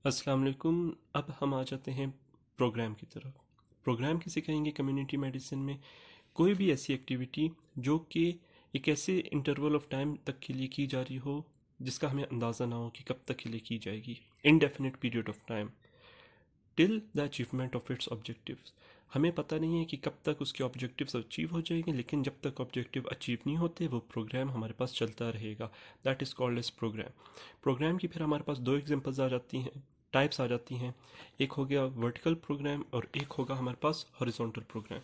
अस्सलाम वालेकुम। अब हम आ जाते हैं प्रोग्राम की तरफ। प्रोग्राम किसे कहेंगे कम्युनिटी मेडिसिन में? कोई भी ऐसी एक्टिविटी जो कि एक ऐसे इंटरवल ऑफ टाइम तक के लिए की जा रही हो जिसका हमें अंदाज़ा ना हो कि कब तक के लिए की जाएगी। Indefinite period of time till the achievement of its objectives. हमें पता नहीं है कि कब तक उसके ऑब्जेक्टिव्स अचीव हो जाएंगे, लेकिन जब तक ऑब्जेक्टिव अचीव नहीं होते वो प्रोग्राम हमारे पास चलता रहेगा। That is called as program. Program की फिर हमारे पास दो एग्जांपल्स आ जाती हैं, टाइप्स आ जाती हैं। एक हो गया वर्टिकल प्रोग्राम और एक होगा हमारे पास हॉरिजॉन्टल प्रोग्राम।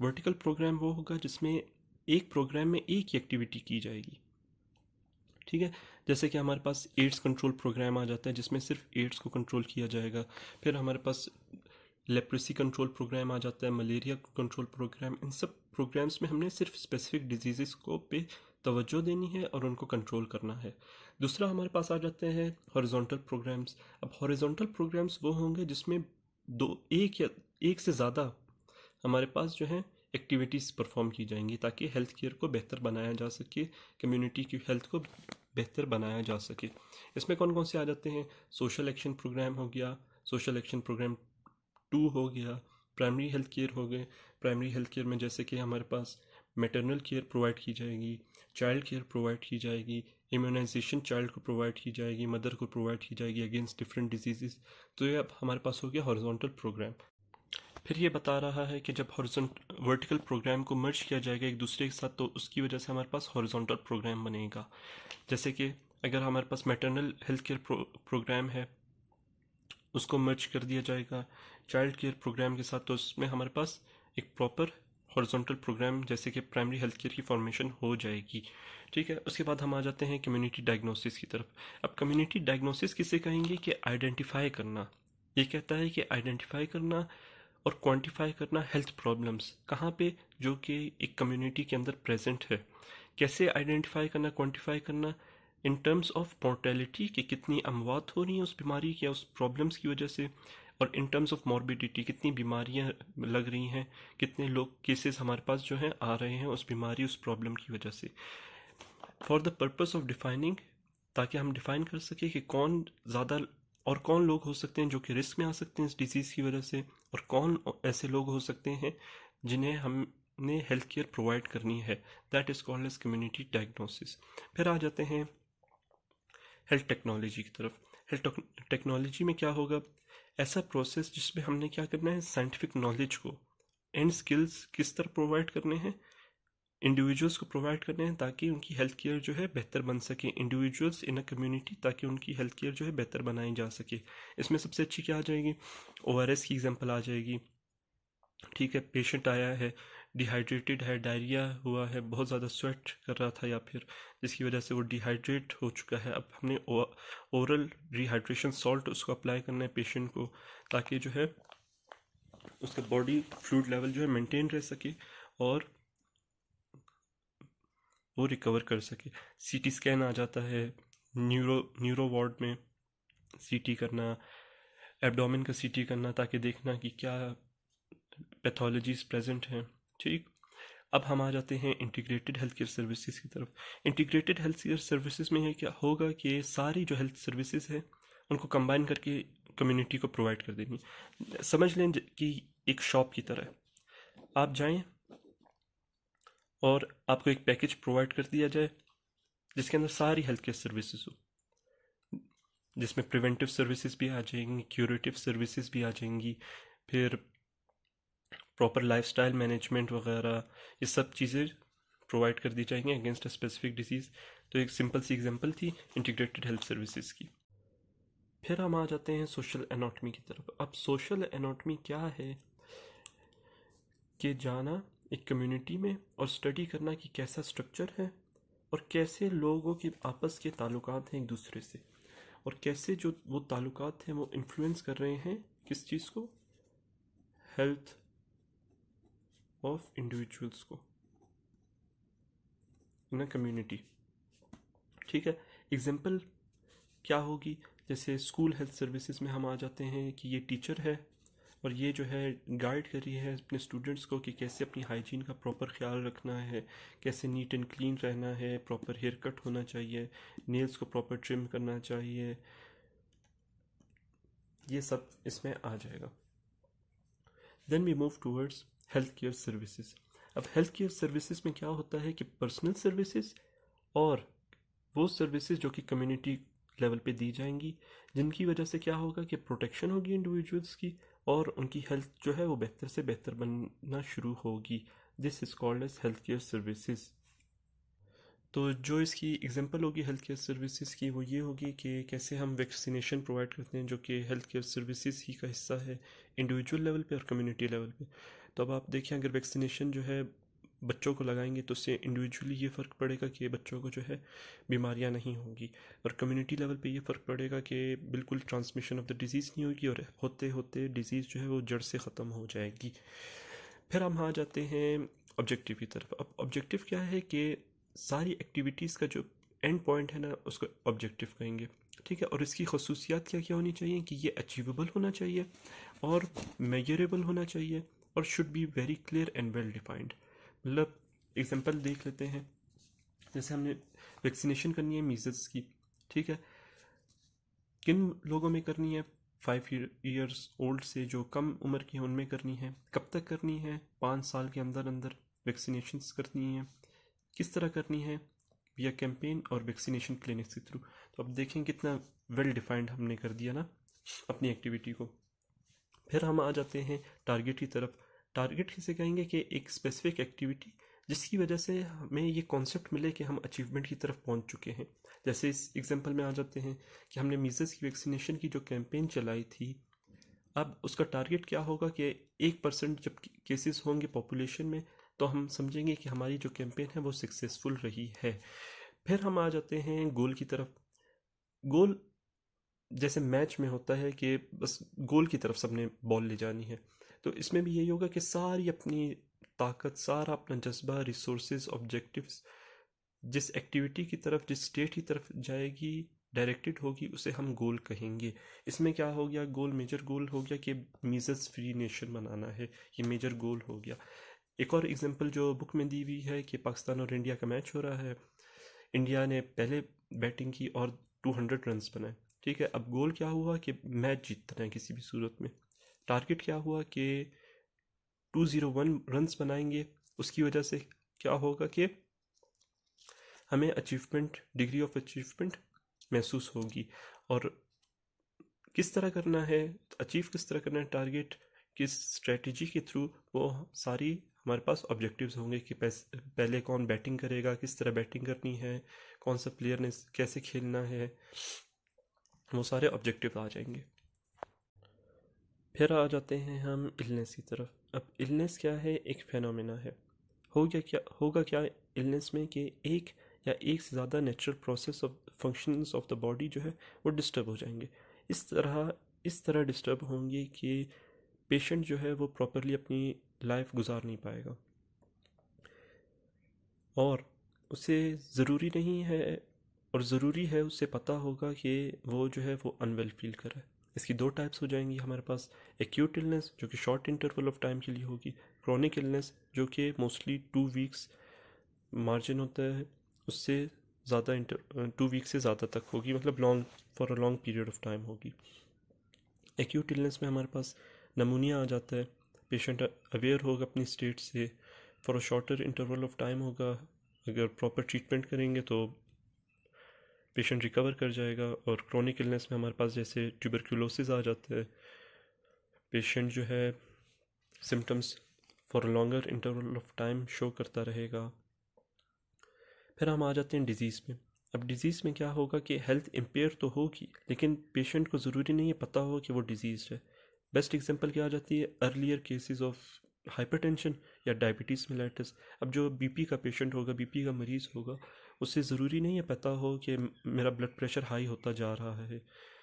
वर्टिकल प्रोग्राम वो होगा जिसमें एक प्रोग्राम में एक ही एक्टिविटी की जाएगी। ठीक है, जैसे कि हमारे पास एड्स कंट्रोल प्रोग्राम आ जाता है जिसमें सिर्फ एड्स को कंट्रोल किया जाएगा। फिर हमारे पास लेप्रेसी कंट्रोल प्रोग्राम आ जाता है, मलेरिया कंट्रोल प्रोग्राम। इन सब प्रोग्राम्स में हमने सिर्फ स्पेसिफिक डिजीज़ को पे तवज्जो देनी है और उनको कंट्रोल करना है। दूसरा हमारे पास आ जाते हैं हॉरिजॉन्टल प्रोग्राम्स। अब हॉरिजॉन्टल प्रोग्राम्स वो होंगे जिसमें दो एक या एक से ज़्यादा हमारे पास जो है एक्टिविटीज़ परफॉर्म की जाएंगी ताकि हेल्थ केयर को बेहतर बनाया जा सके, कम्युनिटी की हेल्थ को बेहतर बनाया जा सके। इसमें कौन कौन से आ जाते हैं? सोशल एक्शन प्रोग्राम हो गया, सोशल एक्शन प्रोग्राम 2 हो गया, प्राइमरी हेल्थ केयर हो गए। प्राइमरी हेल्थ केयर में जैसे कि हमारे पास मैटरनल केयर प्रोवाइड की जाएगी, चाइल्ड केयर प्रोवाइड की जाएगी, इम्यूनाइजेशन चाइल्ड को प्रोवाइड की जाएगी, मदर को प्रोवाइड की जाएगी अगेंस्ट डिफरेंट डिजीजेस। तो ये अब हमारे पास हो गया हॉरिजॉन्टल प्रोग्राम। फिर ये बता रहा है कि जब हॉरिजॉन्टल वर्टिकल प्रोग्राम को मर्ज किया जाएगा एक दूसरे के साथ तो उसकी वजह से हमारे पास हॉरिजॉन्टल प्रोग्राम बनेगा। जैसे कि अगर हमारे पास मैटरनल हेल्थ केयर प्रोग्राम है उसको मर्ज कर दिया जाएगा चाइल्ड केयर प्रोग्राम के साथ, तो उसमें हमारे पास एक प्रॉपर हॉरिजॉन्टल प्रोग्राम जैसे कि प्राइमरी हेल्थ केयर की फॉर्मेशन हो जाएगी। ठीक है, उसके बाद हम आ जाते हैं कम्युनिटी डायग्नोसिस की तरफ। अब कम्युनिटी डायग्नोसिस किसे कहेंगे? कि आइडेंटिफाई करना। ये कहता है कि आइडेंटिफाई करना और क्वांटिफाई करना हेल्थ प्रॉब्लम्स कहाँ पे जो कि एक कम्युनिटी के अंदर प्रेजेंट है। कैसे आइडेंटिफाई करना, क्वांटिफाई करना? इन टर्म्स ऑफ मोर्टेलिटी कि कितनी अमवात हो रही हैं उस बीमारी या उस प्रॉब्लम्स की वजह से, और इन टर्म्स ऑफ मॉर्बिडिटी कितनी बीमारियां लग रही हैं, कितने लोग केसेस हमारे पास जो हैं आ रहे हैं उस बीमारी उस प्रॉब्लम की वजह से। For the purpose of defining, ताकि हम डिफाइन कर सके कि कौन ज़्यादा और कौन लोग हो सकते हैं जो कि रिस्क में आ सकते हैं इस डिजीज़ की वजह से, और कौन ऐसे लोग हो सकते हैं जिन्हें हमने हेल्थ केयर प्रोवाइड करनी है। That is called as community diagnosis. फिर आ जाते हैं हेल्थ टेक्नोलॉजी की तरफ। हेल्थ टेक्नोलॉजी में क्या होगा? ऐसा प्रोसेस जिसमें हमने क्या करना है, साइंटिफिक नॉलेज को एंड स्किल्स किस तरह प्रोवाइड करने हैं, इंडिविजुअल्स को प्रोवाइड करने हैं ताकि उनकी हेल्थ केयर जो है बेहतर बन सके, इंडिविजुअल्स इन अ कम्युनिटी ताकि उनकी हेल्थ केयर जो है बेहतर बनाई जा सके। इसमें सबसे अच्छी क्या आ जाएगी? ओआरएस की एग्जांपल आ जाएगी। ठीक है, पेशेंट आया है, डिहाइड्रेटेड है, डायरिया हुआ है, बहुत ज़्यादा स्वेट कर रहा था या फिर जिसकी वजह से वो डिहाइड्रेट हो चुका है। अब हमने ओरल रिहाइड्रेशन सॉल्ट उसको अप्लाई करना है पेशेंट को ताकि जो है उसका बॉडी फ्लूइड लेवल जो है मेंटेन रह सके और वो रिकवर कर सके। सीटी स्कैन आ जाता है, न्यूरो वार्ड में सीटी करना, एब्डोमेन का सीटी करना ताकि देखना कि क्या पैथोलॉजीज प्रेजेंट हैं। ठीक, अब हम आ जाते हैं इंटीग्रेटेड हेल्थ केयर सर्विसेज की तरफ। इंटीग्रेटेड हेल्थ केयर सर्विसेज में ये क्या होगा कि सारी जो हेल्थ सर्विसेज है उनको कंबाइन करके कम्युनिटी को प्रोवाइड कर देनी। समझ लें कि एक शॉप की तरह आप जाएं और आपको एक पैकेज प्रोवाइड कर दिया जाए जिसके अंदर सारी हेल्थ केयर सर्विसेज हो, जिसमें प्रिवेंटिव सर्विसेज भी आ जाएंगी, क्यूरेटिव सर्विसेज भी आ जाएंगी, फिर प्रॉपर लाइफस्टाइल मैनेजमेंट वगैरह, ये सब चीज़ें प्रोवाइड कर दी जाएंगी अगेंस्ट अ स्पेसिफिक डिजीज़। तो एक सिंपल सी एग्जांपल थी इंटीग्रेटेड हेल्थ सर्विसेज की। फिर हम आ जाते हैं सोशल एनाटॉमी की तरफ। अब सोशल एनाटॉमी क्या है? कि जाना एक कम्युनिटी में और स्टडी करना कि कैसा स्ट्रक्चर है और कैसे लोगों के आपस के ताल्लुकात हैं एक दूसरे से, और कैसे जो वो ताल्लुकात हैं वो इन्फ्लुएंस कर रहे हैं किस चीज़ को, हेल्थ ऑफ इंडिविजुअल्स को इन अ कम्युनिटी। ठीक है, एग्जांपल क्या होगी? जैसे स्कूल हेल्थ सर्विसेज में हम आ जाते हैं कि ये टीचर है और ये जो है गाइड कर रही है अपने स्टूडेंट्स को कि कैसे अपनी हाइजीन का प्रॉपर ख्याल रखना है, कैसे नीट एंड क्लीन रहना है, प्रॉपर हेयर कट होना चाहिए, नेल्स को प्रॉपर ट्रिम करना चाहिए, ये सब इसमें आ जाएगा। Then we move towards health care services. अब हेल्थ केयर सर्विसेज में क्या होता है कि पर्सनल सर्विसेज और वो सर्विसेज जो कि कम्युनिटी लेवल पे दी जाएंगी, जिनकी वजह से क्या होगा कि प्रोटेक्शन होगी इंडिविजुअल्स की और उनकी हेल्थ जो है वो बेहतर से बेहतर बनना शुरू होगी। This is called as health care services. तो जो इसकी एग्जांपल होगी हेल्थ केयर सर्विसेज की वो ये होगी कि कैसे हम वैक्सीनेशन प्रोवाइड करते हैं, जो कि हेल्थ केयर सर्विसेज ही का हिस्सा है इंडिविजुअल लेवल पे और कम्युनिटी लेवल पे। तो अब आप देखें, अगर वैक्सीनेशन जो है बच्चों को लगाएंगे तो उससे इंडिविजुअली ये फ़र्क पड़ेगा कि बच्चों को जो है बीमारियां नहीं होंगी, और कम्युनिटी लेवल पे ये फ़र्क पड़ेगा कि बिल्कुल ट्रांसमिशन ऑफ द डिज़ीज़ नहीं होगी और होते होते डिज़ीज़ जो है वो जड़ से ख़त्म हो जाएगी। फिर हम आ जाते हैं ऑब्जेक्टिव की तरफ। अब ऑब्जेक्टिव क्या है कि सारी एक्टिविटीज़ का जो एंड पॉइंट है ना उसको ऑब्जेक्टिव कहेंगे, ठीक है। और इसकी खसूसियात क्या क्या होनी चाहिए कि ये अचीवेबल होना चाहिए और मेजरेबल होना चाहिए और should be very clear and well defined. मतलब एग्जांपल देख लेते हैं, जैसे हमने वैक्सीनेशन करनी है मीज़ल्स की, ठीक है। किन लोगों में करनी है? 5 ईयर्स ओल्ड से जो कम उम्र की हैं उनमें करनी है। कब तक करनी है? 5 साल के अंदर अंदर वैक्सीनेशन करनी है। किस तरह करनी है? या कैंपेन और वैक्सीनेशन क्लिनिक्स के थ्रू। तो अब देखें कितना वेल डिफाइंड हमने कर दिया ना अपनी एक्टिविटी को। फिर हम आ जाते हैं टारगेट की तरफ। टारगेट किसे कहेंगे कि एक स्पेसिफिक एक्टिविटी जिसकी वजह से हमें ये कॉन्सेप्ट मिले कि हम अचीवमेंट की तरफ पहुंच चुके हैं। जैसे इस एग्जांपल में आ जाते हैं कि हमने मीज़ल्स की वैक्सीनेशन की जो कैंपेन चलाई थी, अब उसका टारगेट क्या होगा कि 1% जब केसेस होंगे पॉपुलेशन में तो हम समझेंगे कि हमारी जो कैंपेन है वो सक्सेसफुल रही है। फिर हम आ जाते हैं गोल की तरफ। गोल जैसे मैच में होता है कि बस गोल की तरफ सबने बॉल ले जानी है, तो इसमें भी यही होगा कि सारी अपनी ताकत, सारा अपना जज्बा, रिसोर्सेज, ऑब्जेक्टिव्स जिस एक्टिविटी की तरफ, जिस स्टेट की तरफ जाएगी, डायरेक्टेड होगी, उसे हम गोल कहेंगे। इसमें क्या हो गया? गोल, मेजर गोल हो गया कि मीजल्स फ्री नेशन बनाना है, ये मेजर गोल हो गया। एक और एग्जांपल जो बुक में दी हुई है कि पाकिस्तान और इंडिया का मैच हो रहा है, इंडिया ने पहले बैटिंग की और 200 रन्स बनाए, ठीक है। अब गोल क्या हुआ कि मैच जीतना है किसी भी सूरत में। टारगेट क्या हुआ कि 201 रन्स बनाएंगे। उसकी वजह से क्या होगा कि हमें अचीवमेंट, डिग्री ऑफ अचीवमेंट महसूस होगी। और किस तरह करना है, अचीव किस तरह करना है टारगेट, किस स्ट्रेटजी के थ्रू, वो सारी हमारे पास ऑब्जेक्टिव्स होंगे कि पहले कौन बैटिंग करेगा, किस तरह बैटिंग करनी है, कौन सा प्लेयर ने कैसे खेलना है, वो सारे ऑब्जेक्टिव आ जाएंगे। फिर आ जाते हैं हम इलनेस की तरफ। अब इलनेस क्या है? एक फेनोमेना है। होगा क्या इलनेस में कि एक या एक से ज़्यादा natural process of functions of the body जो है वो डिस्टर्ब हो जाएंगे। इस तरह डिस्टर्ब होंगे कि पेशेंट जो है वो प्रॉपरली अपनी लाइफ गुजार नहीं पाएगा और उसे ज़रूरी नहीं है, और ज़रूरी है उसे पता होगा कि वो जो है वो अनवेल फील कर रहा है। इसकी दो टाइप्स हो जाएंगी हमारे पास। एक्यूट इलनेस जो कि शॉर्ट इंटरवल ऑफ टाइम के लिए होगी, क्रॉनिक इलनेस जो कि मोस्टली 2 वीक्स मार्जिन होता है, उससे ज़्यादा 2 वीक से ज़्यादा तक होगी, मतलब long, for a long period of time होगी। एक्यूट इलनेस में हमारे पास नमूनिया आ जाता है, पेशेंट अवेयर होगा अपनी स्टेट से, for a shorter interval of time होगा। अगर प्रॉपर ट्रीटमेंट करेंगे तो पेशेंट रिकवर कर जाएगा। और क्रॉनिक इलनेस में हमारे पास जैसे ट्यूबरक्यूलोसिस आ जाता है, पेशेंट जो है symptoms for longer interval of time show करता रहेगा। फिर हम आ जाते हैं डिज़ीज़ में। अब डिज़ीज़ में क्या होगा कि हेल्थ इम्पेयर तो होगी लेकिन पेशेंट को ज़रूरी नहीं है पता हो कि वो डिज़ीज़ है। बेस्ट एग्जांपल क्या आ जाती है? अर्लियर केसेस ऑफ हाइपरटेंशन या डायबिटीज़ मेलाइटस। अब जो बीपी का पेशेंट होगा, बीपी का मरीज़ होगा, उसे ज़रूरी नहीं है पता हो कि मेरा ब्लड प्रेशर हाई होता जा रहा है।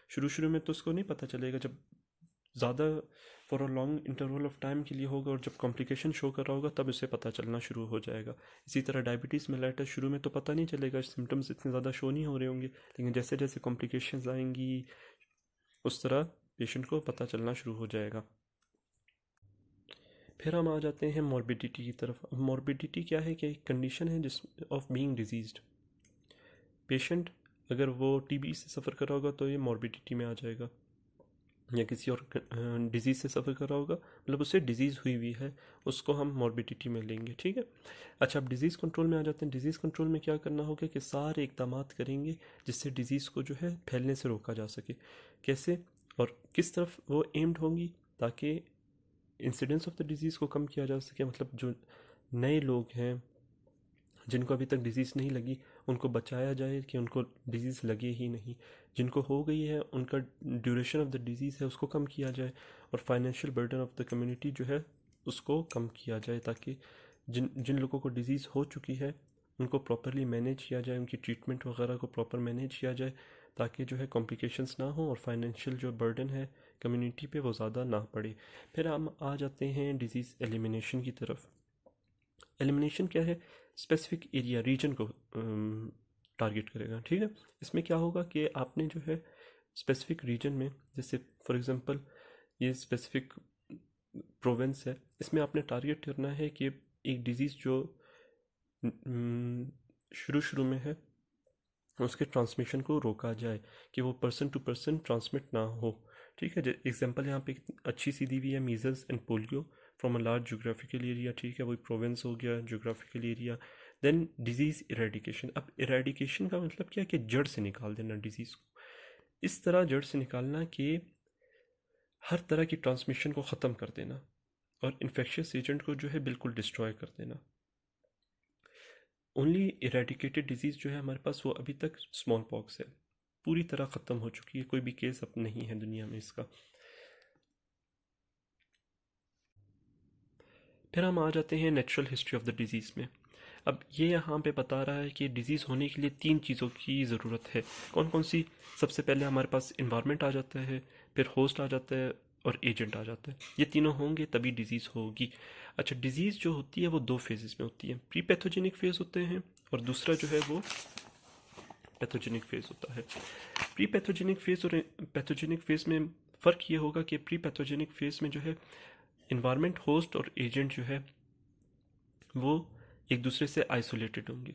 शुरू शुरू में तो उसको नहीं पता चलेगा, जब ज़्यादा for a long interval of time के लिए होगा और जब कॉम्प्लिकेशन शो कर रहा होगा तब उसे पता चलना शुरू हो जाएगा। इसी तरह डायबिटीज़ मेलाइटस शुरू में तो पता नहीं चलेगा, सिम्टम्स इतने ज़्यादा शो नहीं हो रहे होंगे, लेकिन जैसे जैसे कॉम्प्लिकेशंस आएंगी उस तरह पेशेंट को पता चलना शुरू हो जाएगा। फिर हम आ जाते हैं मॉर्बिडिटी की तरफ। अब मॉर्बिडिटी क्या है कि एक कंडीशन है जिस ऑफ बीइंग डिजीज्ड। पेशेंट अगर वो टीबी से सफ़र कर रहा होगा तो ये मॉर्बिडिटी में आ जाएगा। या किसी और डिजीज़ से सफ़र कर रहा होगा, मतलब उससे डिजीज़ हुई है, उसको हम मॉर्बिडिटी में लेंगे, ठीक है। अच्छा, अब डिजीज़ कंट्रोल में आ जाते हैं। डिजीज़ कंट्रोल में क्या करना होगा कि सारे इक़दामात करेंगे जिससे डिजीज़ को जो है फैलने से रोका जा सके। कैसे और किस तरफ वो एम्ड होंगी, ताकि इंसिडेंस ऑफ द डिज़ीज़ को कम किया जा सके। मतलब जो नए लोग हैं जिनको अभी तक डिज़ीज़ नहीं लगी, उनको बचाया जाए कि उनको डिज़ीज़ लगे ही नहीं। जिनको हो गई है उनका ड्यूरेशन ऑफ द डिज़ीज़ है उसको कम किया जाए, और financial burden of the community जो है उसको कम किया जाए, ताकि जिन जिन लोगों को डिज़ीज़ हो चुकी है उनको प्रॉपरली मैनेज किया जाए, उनकी ट्रीटमेंट वगैरह को प्रॉपर मैनेज किया जाए, ताकि जो है कॉम्प्लिकेशंस ना हो और फाइनेंशियल जो बर्डन है कम्युनिटी पे वो ज़्यादा ना पड़े। फिर हम आ जाते हैं डिज़ीज़ एलिमिनेशन की तरफ। एलिमिनेशन क्या है? स्पेसिफिक एरिया रीजन को टारगेट करेगा, ठीक है। इसमें क्या होगा कि आपने जो है स्पेसिफिक रीजन में, जैसे फॉर एग्जांपल ये स्पेसिफिक प्रोविंस है, इसमें आपने टारगेट करना है कि एक डिज़ीज़ जो शुरू शुरू में है उसके ट्रांसमिशन को रोका जाए, कि वो पर्सन टू पर्सन ट्रांसमिट ना हो, ठीक है। एग्जांपल यहाँ पे अच्छी सी दी हुई है, measles and polio from a large geographical area, ठीक है, वही प्रोविंस हो गया, geographical area. Then disease eradication. अब इरेडिकेशन का मतलब क्या है कि जड़ से निकाल देना डिजीज़ को, इस तरह जड़ से निकालना कि हर तरह की ट्रांसमिशन को ख़त्म कर देना और इन्फेक्शियस एजेंट को जो है बिल्कुल डिस्ट्रॉय कर देना। ओनली इरेडिकेटेड डिजीज़ जो है हमारे पास वो अभी तक स्मॉल पॉक्स है, पूरी तरह ख़त्म हो चुकी है, कोई भी केस अब नहीं है दुनिया में इसका। फिर हम आ जाते हैं natural history of the disease में। अब ये यहाँ पे बता रहा है कि डिज़ीज़ होने के लिए 3 चीज़ों की ज़रूरत है। कौन कौन सी? सबसे पहले हमारे पास इन्वायरमेंट आ जाता है, फिर होस्ट आ जाता है और एजेंट आ जाता है। ये तीनों होंगे तभी डिज़ीज़ होगी। अच्छा, डिज़ीज़ जो होती है वो 2 फेजेस में होती है। प्री पैथोजेनिक फेज़ होते हैं और दूसरा जो है वो पैथोजेनिक फेज़ होता है। प्री पैथोजेनिक फेज़ और पैथोजेनिक फेज़ में फ़र्क ये होगा कि प्री पैथोजेनिक फेज़ में जो है इन्वायरमेंट, होस्ट और एजेंट जो है वो एक दूसरे से आइसोलेटेड होंगे,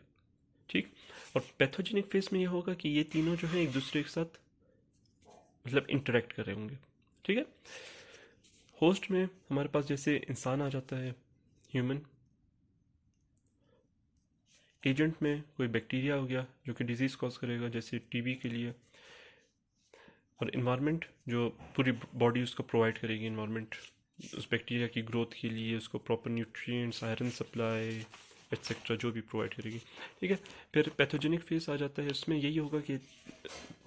ठीक। और पैथोजेनिक फेज में ये होगा कि ये तीनों जो है एक दूसरे के साथ मतलब इंटरेक्ट कर रहे होंगे, ठीक है। होस्ट में हमारे पास जैसे इंसान आ जाता है, ह्यूमन। एजेंट में कोई बैक्टीरिया हो गया जो कि डिजीज़ कॉज करेगा, जैसे टीबी के लिए। और इन्वायरमेंट जो पूरी बॉडी उसको प्रोवाइड करेगी, इन्वायरमेंट उस बैक्टीरिया की ग्रोथ के लिए उसको proper nutrients, iron supply etcetera जो भी प्रोवाइड करेगी, ठीक है। फिर पैथोजेनिक फेज आ जाता है, इसमें यही होगा कि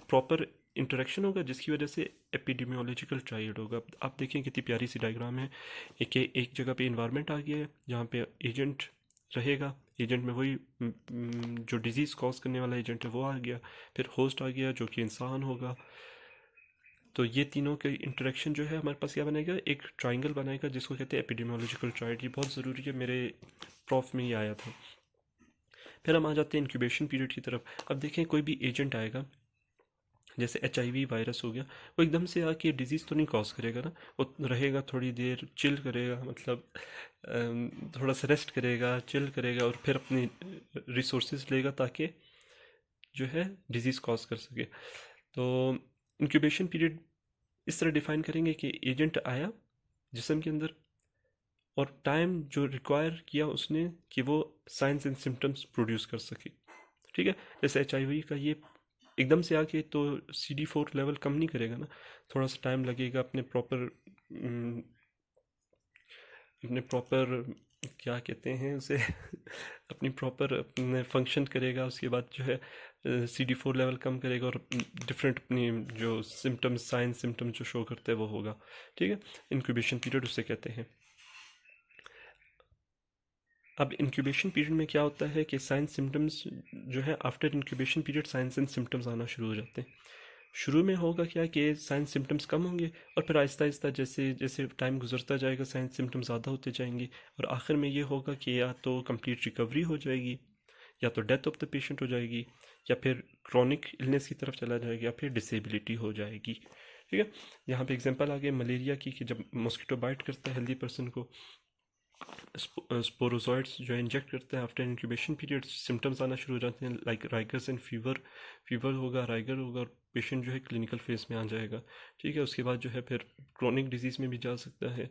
प्रॉपर इंटरेक्शन होगा जिसकी वजह से एपिडेमियोलॉजिकल ट्रायड होगा। आप देखें कितनी प्यारी सी डायग्राम है। एक जगह पे इन्वायरमेंट आ गया है जहाँ पे एजेंट रहेगा, एजेंट में वही जो डिजीज़ कॉज करने वाला एजेंट है वो आ गया, फिर होस्ट आ गया जो कि इंसान होगा। तो ये तीनों के इंटरेक्शन जो है हमारे पास क्या बनेगा, एक ट्राइंगल बनाएगा जिसको कहते हैं एपिडेमियोलॉजिकल ट्रायड। ये बहुत ज़रूरी है, मेरे प्रॉफ में ये आया था। फिर हम आ जाते हैं इंक्यूबेशन पीरियड की तरफ। अब देखें कोई भी एजेंट आएगा, जैसे HIV वायरस हो गया, वो एकदम से आके डिजीज़ तो नहीं कॉज करेगा ना, वो रहेगा थोड़ी देर, चिल करेगा, मतलब थोड़ा सा रेस्ट करेगा, चिल करेगा और फिर अपनी रिसोर्सेज लेगा ताकि जो है डिजीज़ कॉज कर सके। तो इंक्यूबेशन पीरियड इस तरह डिफाइन करेंगे कि एजेंट आया जिस्म के अंदर और टाइम जो रिक्वायर किया उसने कि वो साइंस एंड सिम्टम्स प्रोड्यूस कर सके, ठीक है। जैसे HIV का ये एकदम से आके तो CD4 लेवल कम नहीं करेगा ना, थोड़ा सा टाइम लगेगा अपने प्रॉपर क्या कहते हैं उसे अपनी प्रॉपर अपने फंक्शन करेगा, उसके बाद जो है CD4 लेवल कम करेगा और डिफरेंट अपनी जो सिम्टम्स, साइन सिम्टम्स जो शो करते हैं वो होगा, ठीक है। इंक्यूबेशन पीरियड उसे कहते हैं। अब इंक्यूबेशन पीरियड में क्या होता है कि साइन सिम्टम्स जो है after incubation period science and symptoms आना शुरू हो जाते हैं। शुरू में होगा क्या कि साइन सिम्टम्स कम होंगे और फिर आहिस्ता आहिस्ता जैसे जैसे टाइम गुजरता जाएगा साइन सिम्टम्स ज़्यादा होते जाएंगे और आखिर में ये होगा कि या तो कंप्लीट रिकवरी हो जाएगी, या तो डेथ ऑफ द पेशेंट हो जाएगी, या फिर क्रॉनिक इलनेस की तरफ चला जाएगा, या फिर डिसेबिलिटी हो जाएगी, ठीक है। यहाँ पे एग्जांपल आ गए मलेरिया की कि जब मॉस्किटो बाइट करता है हेल्दी पर्सन को, स्पोरोजॉइड्स जो इंजेक्ट करते हैं आफ्टर इंक्यूबेशन पीरियड सिम्टम्स आना शुरू हो जाते हैं, like rigors and fever. Fever होगा, राइगर होगा, पेशेंट जो है क्लिनिकल फेज में आ जाएगा। ठीक है, उसके बाद जो है फिर क्रोनिक डिजीज़ में भी जा सकता है।